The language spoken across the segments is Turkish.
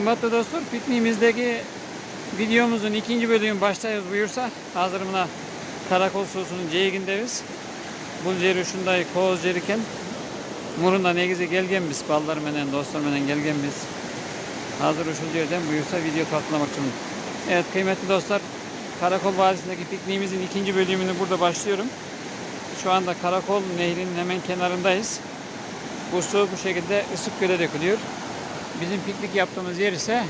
Kıymetli dostlar, pikniğimizdeki videomuzun ikinci bölümü başlayız buyursa. Hazırımına karakol sosunun ceyigindeyiz. Bulceri şunday koz jeriken murunda negize gelgenmiz, ballar menen, dostlar menen gelgenmiz. Hazır uşul yerden buyursa video katlamak için. Evet kıymetli dostlar, Karakol Vadisi'ndeki pikniğimizin ikinci bölümünü burada başlıyorum. Şu anda Karakol Nehri'nin hemen kenarındayız. Bu su bu şekilde Isıkgöl'e dökülüyor. Bizim piknik yaptığımız yer ise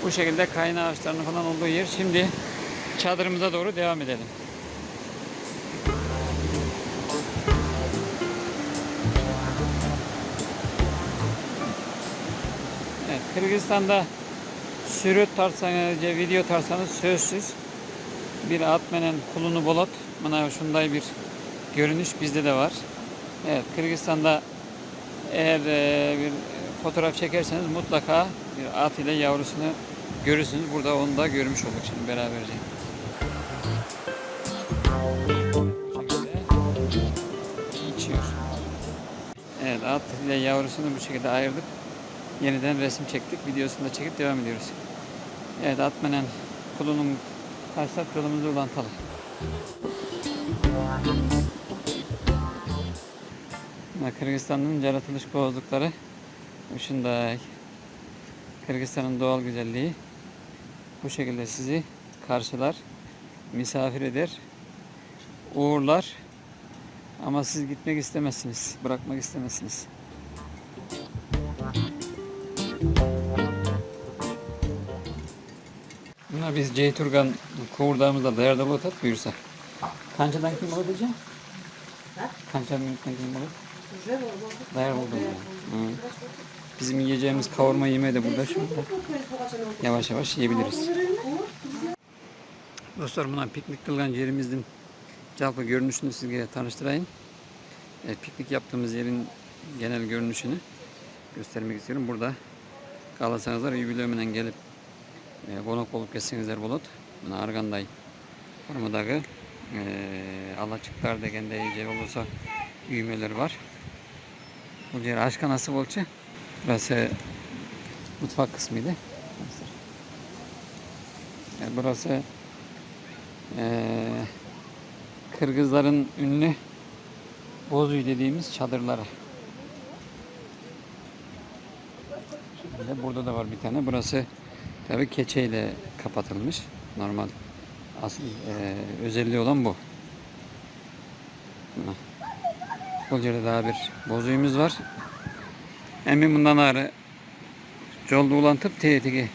bu şekilde kaynağı ağaçlarının falan olduğu yer. Şimdi çadırımıza doğru devam edelim. Evet, Kırgızistan'da sürüt tarsanız, video tarsanız sözsüz bir atmenen kulunu bolot. Buna şunday bir görünüş bizde de var. Evet, Kırgızistan'da eğer bir fotoğraf çekerseniz mutlaka bir at ile yavrusunu görürsünüz. Burada onu da görmüş olduk şimdi beraberce. İçiyor. Evet, at ile yavrusunu bu şekilde ayırdık. Yeniden resim çektik. Videosunu da çekip devam ediyoruz. Evet, Atmenen kulunun taşlar yolumuzu ulantalı. Kırgızistan'ın yaratılış kozlukları ışınday. Kırgızistan'ın doğal güzelliği bu şekilde sizi karşılar, misafir eder, uğurlar ama siz gitmek istemezsiniz, bırakmak istemezsiniz. Buna biz Ceyturgan Kuvurdağımızda değerde bulutat buyursa. Kançadan kim olur diyeceğim? Kançadan kim olur? Değer buldum ya. Bizim yiyeceğimiz kavurma yemeği de burada şimdi. Yavaş yavaş yiyebiliriz. Dostlar buna piknik kılgan yerimizin calpa görünüşünü size tanıştırayım. Piknik yaptığımız yerin genel görünüşünü göstermek istiyorum. Burada kalasanızlar yübülömünden gelip konak olup geçsinizler bulut. Buna Arganday Kormadagı Alaçıklar degende iyice olursa üymeler var. Bu yer aşka nasıl oldu? Burası mutfak kısmıydı. Yani burası Kırgızların ünlü bozuy dediğimiz çadırları. Şöyle burada da var bir tane. Burası tabii keçeyle kapatılmış. Normal asıl özelliği olan bu. Bu yerde daha bir bozuyumuz var. Emin bundan ağrı yolda ulantıp teğetiki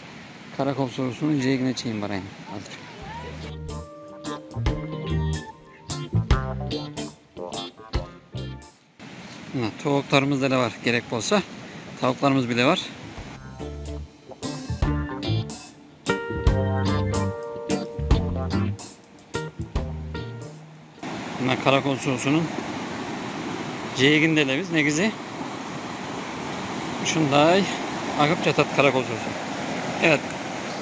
karakol sorusunun ceygine çeyim barayım. Azıcık. Tavuklarımız da var gerek olsa. Tavuklarımız bile var. Bunlar karakol sorusunun ceyginde biz ne gizi? Şunday akıp çatat karakol sorusu. Evet.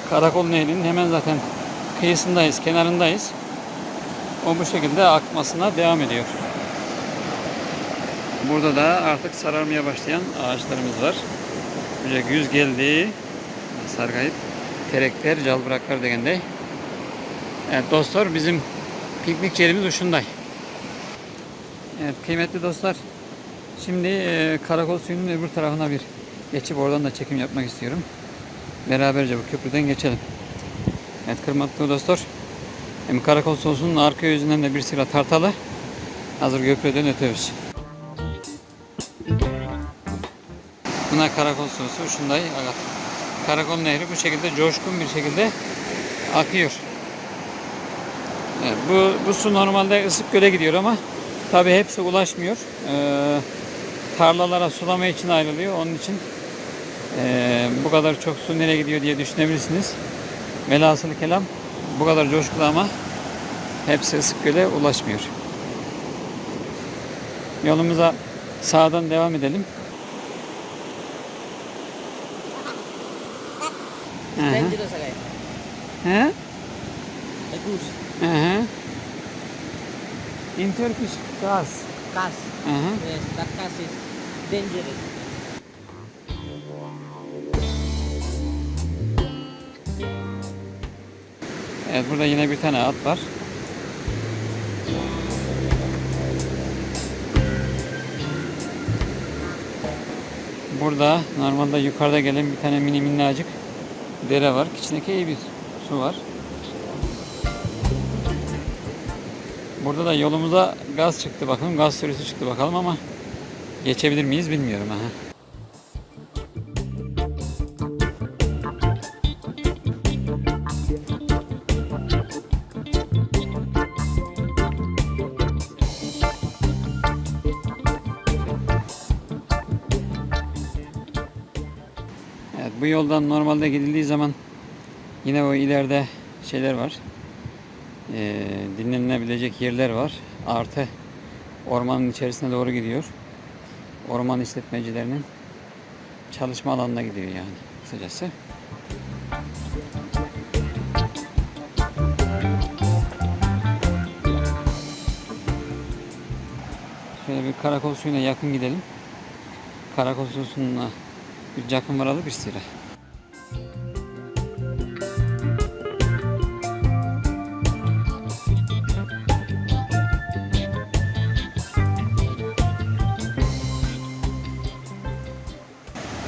Karakol Nehri'nin hemen zaten kıyısındayız, kenarındayız. O bu şekilde akmasına devam ediyor. Burada da artık sararmaya başlayan ağaçlarımız var. Böyle güz geldi. Sargayıp terekler, calbıraklar degende. Evet dostlar bizim piknik yerimiz uşunday. Evet kıymetli dostlar. Şimdi karakol suyunun öbür tarafına bir geçip oradan da çekim yapmak istiyorum. Beraberce bu köprüden geçelim. Evet kıymetli dostlar. Hem karakol sosunun arka yüzünden de bir sıra tartalı. Hazır köprüden ötüyoruz. Buna karakol sosu şunday. Karakol nehri bu şekilde coşkun bir şekilde akıyor. Evet, bu su normalde Isıkgöl'e gidiyor ama tabi hepsi ulaşmıyor. Tarlalara sulama için ayrılıyor. Onun için bu kadar çok su nereye gidiyor diye düşünebilirsiniz. Velhasıl kelam bu kadar coşkulu ama hepsi Isıkgöl'e ulaşmıyor. Yolumuza sağdan devam edelim. Dangerous agay. He? Agus. In Turkish, Kars. Cars. Yes, that cars is dangerous. Evet, burada yine bir tane at var. Burada normalde yukarıda gelen bir tane minnacık dere var. İçindeki iyi bir su var. Burada da yolumuza gaz çıktı bakalım. Gaz sürüsü çıktı bakalım ama geçebilir miyiz bilmiyorum. Aha. Evet, bu yoldan normalde gidildiği zaman yine o ileride şeyler var. Dinlenilebilecek yerler var. Artı ormanın içerisine doğru gidiyor. Orman işletmecilerinin çalışma alanına gidiyor yani kısacası. Şöyle bir karakol suyuna yakın gidelim. Karakol suyuna bir yakın varalı bir sıra.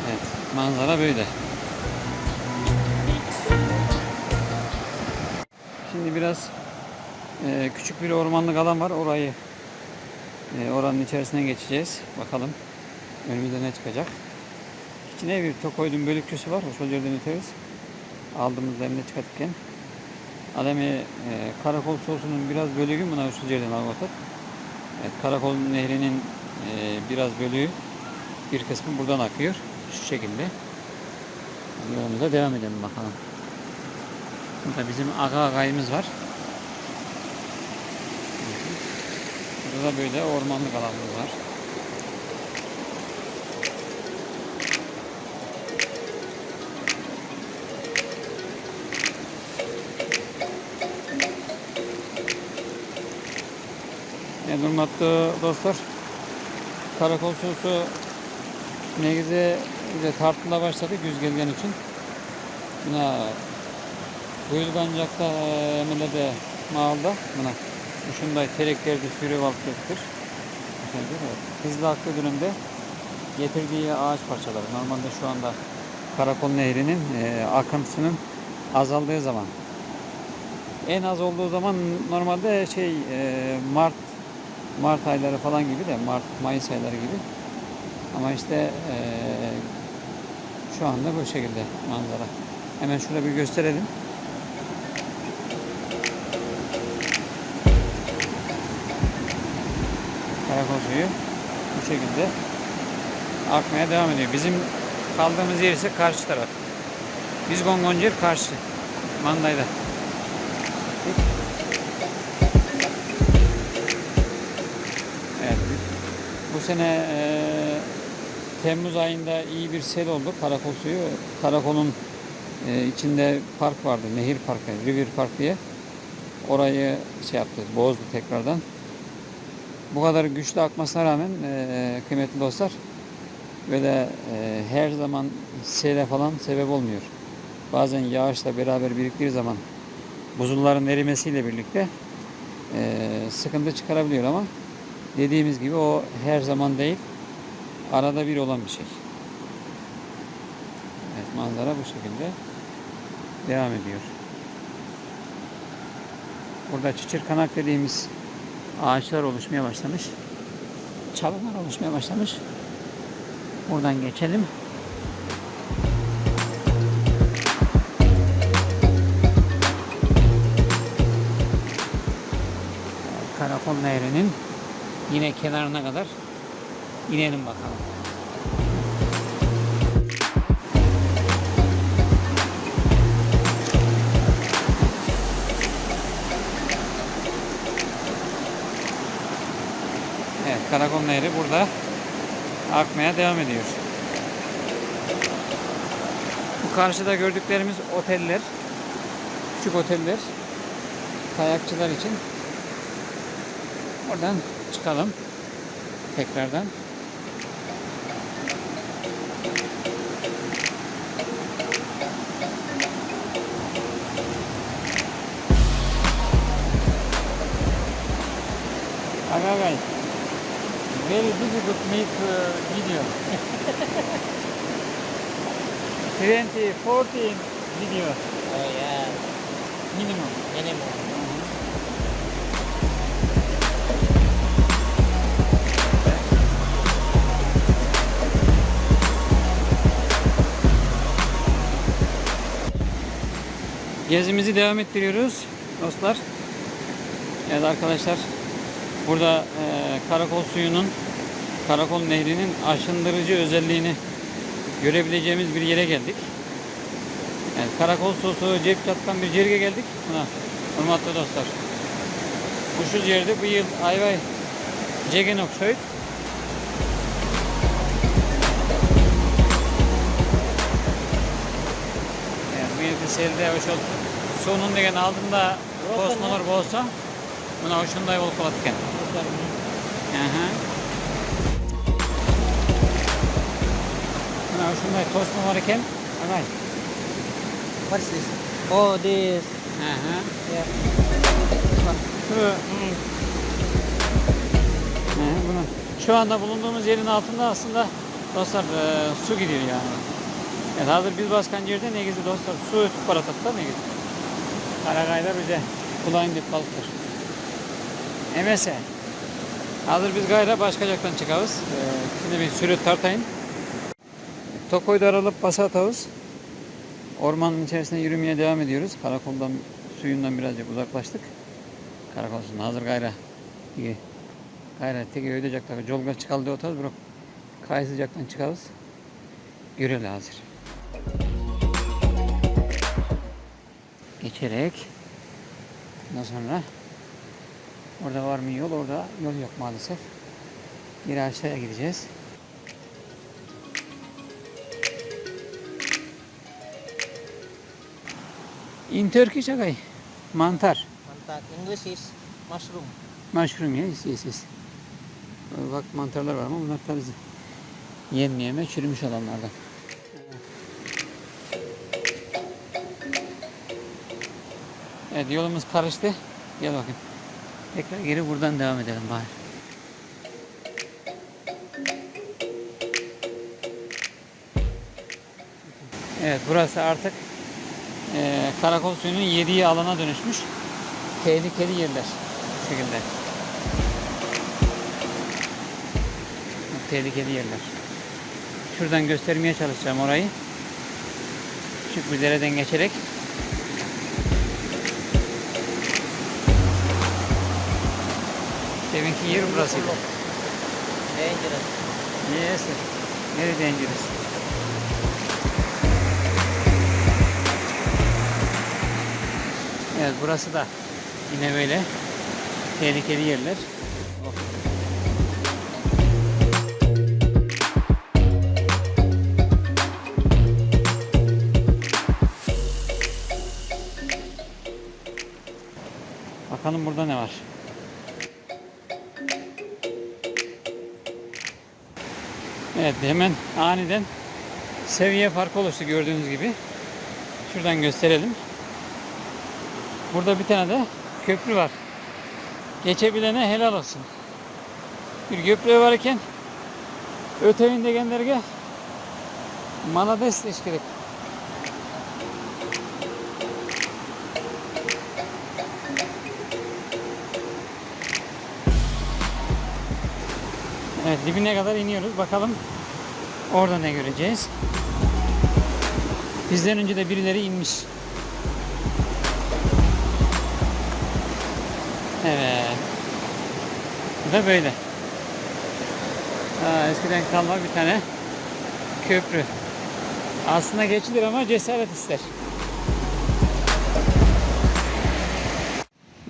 Evet, manzara böyle. Şimdi biraz küçük bir ormanlık alan var. Oranın içerisine geçeceğiz. Bakalım önümüzde ne çıkacak. İçine bir tokoydun bölükçüsü var. O yerden öteriz. Aldığımızda eline çıkartırken. Ademi karakol sosunun biraz bölüğü buna usul yerden almatıp. Evet, Karakol Nehri'nin biraz bölüğü bir kısmı buradan akıyor. Şu şekilde. Yolumuza devam edelim bakalım. Burada bizim agayımız var. Burada böyle ormanlık alanımız var. Hürmetli dostlar, karakol sosu negize tartıla başladı güz gelgen için. Buna buyulgancakta emele de mağalda buna şunday tereklerde sürü valkettir. Hızlı aktığı dönemde getirdiği ağaç parçaları. Normalde şu anda Karakol Nehri'nin akıntısının azaldığı zaman, en az olduğu zaman normalde Mart ayları falan gibi de Mayıs ayları gibi. Ama işte şu anda bu şekilde manzara. Hemen şurada bir gösterelim. Karakol suyu bu şekilde akmaya devam ediyor. Bizim kaldığımız yer ise karşı taraf. Biz Gongoncer karşı. Manday'da. Evet. Bu sene Temmuz ayında iyi bir sel oldu. Karakol suyu. Karakolun içinde park vardı. Nehir Parkı, River Park diye. Orayı yaptı, bozdu tekrardan. Bu kadar güçlü akmasına rağmen kıymetli dostlar böyle her zaman sele falan sebep olmuyor. Bazen yağışla beraber biriktiği zaman buzulların erimesiyle birlikte sıkıntı çıkarabiliyor ama dediğimiz gibi o her zaman değil, arada bir olan bir şey. Evet, manzara bu şekilde devam ediyor. Burada çiçirkanak dediğimiz ağaçlar oluşmaya başlamış. Çalılar oluşmaya başlamış. Buradan geçelim. Karakol Nehri'nin yine kenarına kadar inelim bakalım. Evet, Karakol Nehri burada akmaya devam ediyor. Bu karşıda gördüklerimiz oteller, küçük oteller, kayakçılar için. Oradan çıkalım tekrardan. Agagay. Very difficult to make video. 20, 14 video Oh yeah, minimum. minimum. Gezimizi devam ettiriyoruz dostlar. Evet arkadaşlar, burada karakol suyunun, karakol nehrinin aşındırıcı özelliğini görebileceğimiz bir yere geldik. Evet, karakol sosu cep çatkan bir yere geldik. Buna hürmetli dostlar. Bu şu yerde bu yıl ayvay Cegenok Söğüt. Bu yıl selde hoş oldu. Sonun degen altında kosmonor bolsa buna hoşunday olup kalatken. Aha. Buna hoşunday kosmonor iken agay. What's this? Oh, this. Aha. Yeah. Şu bunu şu anda bulunduğumuz yerin altında aslında dostlar su gidiyor yani. Evet, hazır biz baskan yerde ne gidiyor dostlar? Su ötüp baratatta ne gidiyor? Karagaylar bize kulağın dip balıktır. Emese. Hazır biz gayra başkacaktan çıkağız. Şimdi bir sürü tartayın. Tokoy'da aralıp basa atağız. Ormanın içerisinde yürümeye devam ediyoruz. Karakoldan, suyundan birazcık uzaklaştık. Karakol suyundan hazır gayra. Gayra teki ödeyecekler. Jolga çıkaldı otaz bırak. Kayısıcaktan çıkağız. Göreli hazır. Geçerek ondan sonra orada var mı yol? Orada yol yok maalesef. Bir aşağıya gideceğiz. In Turkish agay. Mantar. Mantap. English is mushroom. Mushroom ya. Yes. Bak mantarlar var ama bunlar tabii yenmeyeme çürümüş olanlardan. Evet, yolumuz karıştı. Gel bakayım. Tekrar geri buradan devam edelim bari. Evet, burası artık karakol suyunun yediği alana dönüşmüş. Tehlikeli yerler. Bu şekilde. Tehlikeli yerler. Şuradan göstermeye çalışacağım orayı. Küçük bir dereden geçerek. Deminki yer burasıydı. Dangerous. Yes. Very dangerous. Evet, burası da yine böyle tehlikeli yerler. Bakalım burada ne var. Evet, hemen aniden seviye farkı oluştu gördüğünüz gibi. Şuradan gösterelim. Burada bir tane de köprü var. Geçebilene helal olsun. Bir köprü varken öteyinde genlerge manades eşkerek. Evet, dibine kadar iniyoruz. Bakalım orada ne göreceğiz. Bizden önce de birileri inmiş. Evet. Bu da böyle. Eskiden kalma bir tane köprü. Aslında geçilir ama cesaret ister.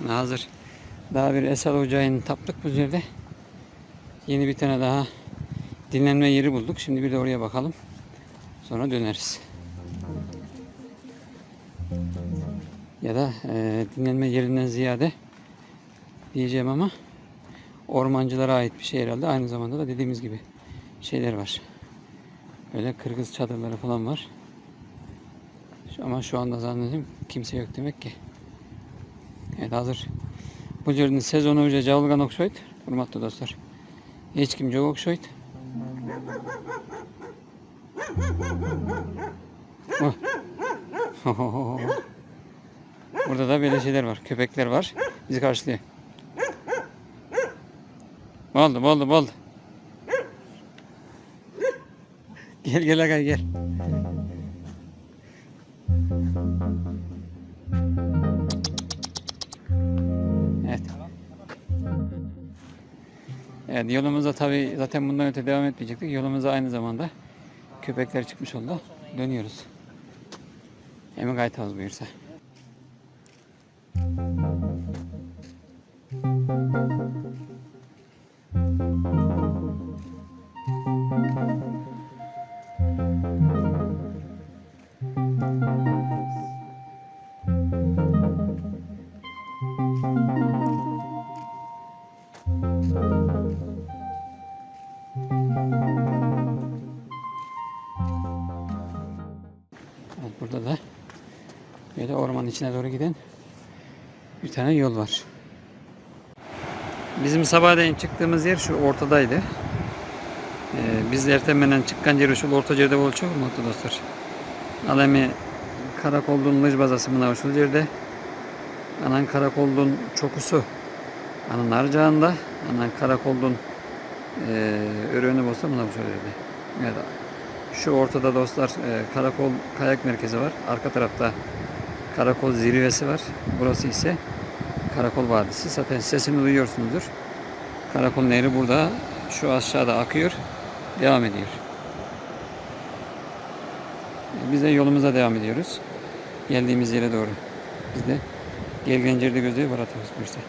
Hazır. Daha bir Esal Ocağı'nı taptık bu yerde. Yeni bir tane daha dinlenme yeri bulduk. Şimdi bir de oraya bakalım. Sonra döneriz. Ya da dinlenme yerinden ziyade diyeceğim ama ormancılara ait bir şey herhalde. Aynı zamanda da dediğimiz gibi şeyler var. Böyle Kırgız çadırları falan var. Ama şu anda zannediyorum kimse yok demek ki. Evet, hazır. Bu yerin sezonu önce Cavulgan Oksoyt. Hurmatlı dostlar. Hiç kim çok okşayt. Burada da böyle şeyler var. Köpekler var. Bizi karşılıyor. Oldu. Gel aga gel. Evet. Evet, yolumuza tabi zaten bundan öte devam etmeyecektik. Yolumuza aynı zamanda köpekler çıkmış oldu. Dönüyoruz. Hemen kaytağız buyursa. Evet, burada da böyle ormanın içine doğru giden bir tane yol var. Bizim sabahleyin çıktığımız yer şu ortadaydı. Biz ertemenen çıkan yer şu orta yerde olacak mı dostlar? Alemi karakoldun lış bazası mı şu yerde. Anan karakoldun çokusu. Anan arcağında. Anan karakoldun örüğünü bolsa mı şu yerde. Evet. Şu ortada dostlar karakol kayak merkezi var. Arka tarafta karakol zirvesi var. Burası ise Karakol Vadisi. Zaten sesini duyuyorsunuzdur. Karakol Nehri burada şu aşağıda akıyor. Devam ediyor. Biz de yolumuza devam ediyoruz. Geldiğimiz yere doğru. Biz de Gelgencir'de gözü var atıyoruz bu işte.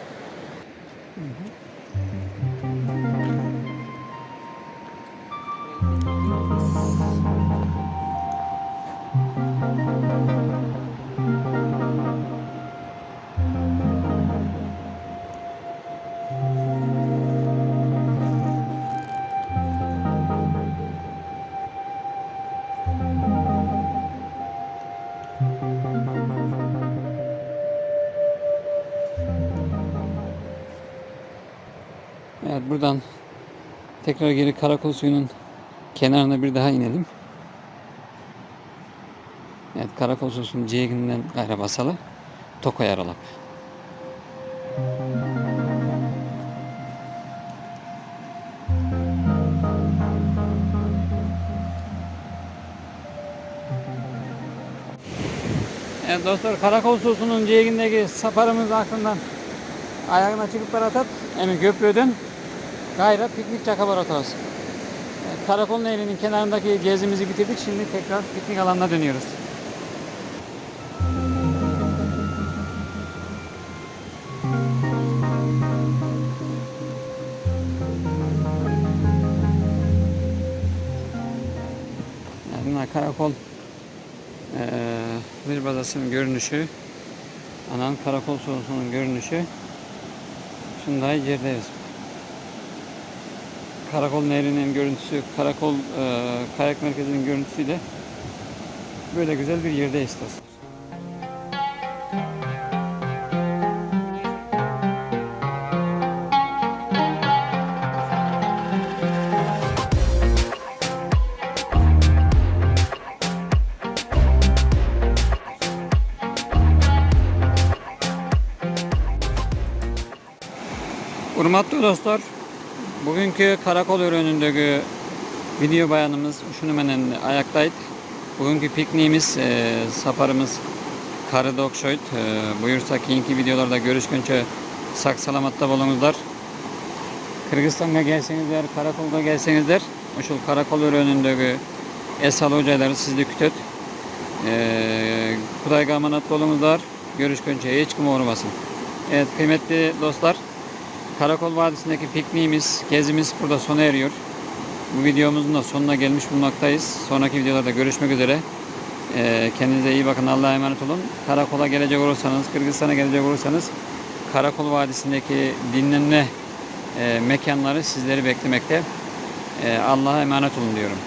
Evet, buradan tekrar geri karakol suyunun kenarına bir daha inelim. Evet, karakol suyunun ceğinden gayrı basalı Tokay Aralap. Evet dostlar, karakol sosunun ceğindeki saparımız hakkından ayağına çıkıp baratat emin köprüden gayrı piknik çakabar atarız. Evet, Karakol Nehri'nin kenarındaki gezimizi bitirdik. Şimdi tekrar piknik alanına dönüyoruz. Yani bunlar karakol bir bazasının görünüşü, anan karakol sosunun görünüşü. Şimdi yerdeyiz. Karakol Nehri'nin görüntüsü, Karakol Kayak Merkezi'nin görüntüsüyle böyle güzel bir yerdeyiz dostlar. Hurmatlı dostlar, bugünkü karakol önündeki video bayanımız şunu menen ayaktaydı. Bugünkü pikniğimiz, saparımız karı dokşoyt. Buyursak keyinki videolarda görüşkünçe sak salamatta bolunuzlar. Kırgızistan'a gelsenizler, karakolda gelsenizler, şu karakol önündeki esal hocayları sizde kütöt. Kudayga amanat bolunuzlar. Görüşkünçe hiç kim olmasın. Evet kıymetli dostlar, Karakol Vadisi'ndeki pikniğimiz, gezimiz burada sona eriyor. Bu videomuzun da sonuna gelmiş bulunmaktayız. Sonraki videolarda görüşmek üzere. Kendinize iyi bakın. Allah'a emanet olun. Karakola gelecek olursanız, Kırgızistan'a gelecek olursanız Karakol Vadisi'ndeki dinlenme mekanları sizleri beklemekte. Allah'a emanet olun diyorum.